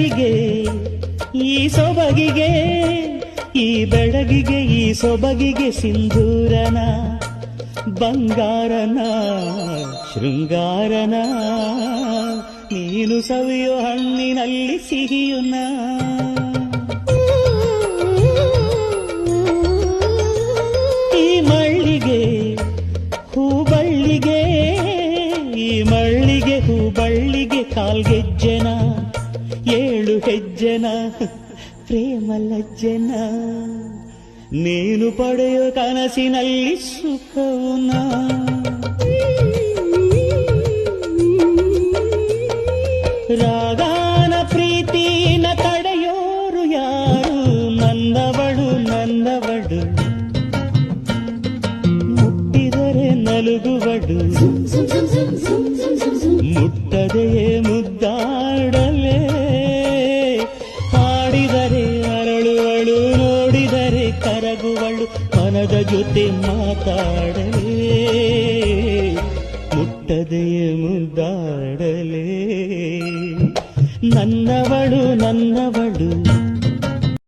ಬೆಳಗಿಗೆ ಈ ಸೊಬಗಿಗೆ, ಈ ಬೆಳಗಿಗೆ ಈ ಸೊಬಗಿಗೆ ಸಿಂಧೂರನ ಬಂಗಾರನ ಶೃಂಗಾರನ, ನೀನು ಸವಿಯೋ ಹಣ್ಣಿನಲ್ಲಿ ಸಿಹಿಯುನ. ಈ ಮಳ್ಳಿಗೆ ಹೂಬಳ್ಳಿಗೆ, ಈ ಮಳ್ಳಿಗೆ ಹೂಬಳ್ಳಿಗೆ ಕಾಲ್ಗೆಜ್ಜೆನ, 7 ಹೆಜ್ಜೆನ ಪ್ರೇಮ ಲಜ್ಜೆನ, ನೀನು ಪಡೆಯೋ ಕನಸಿನಲ್ಲಿ ಸುಖವುನ. ರಾಗಾನ ಪ್ರೀತಿನ ತಡೆಯೋರು ಯಾರು, ನನ್ನವಳು ನನ್ನವಳು, ಮುಟ್ಟಿದರೆ ನಲುಗುವಡು, ಮುಟ್ಟದೆಯೇ ಮುದ್ದಾಡಲೇ, ಹಾಡಿದರೆ ಅರಳುವಳು, ನೋಡಿದರೆ ಕರಗುವಳು, ಮನದ ಜೊತೆ ಮಾತಾಡಲೇ, ಮುಟ್ಟದೆಯೇ ಮುದ್ದಾಡಲೇ, ನನ್ನವಳು ನನ್ನವಳು.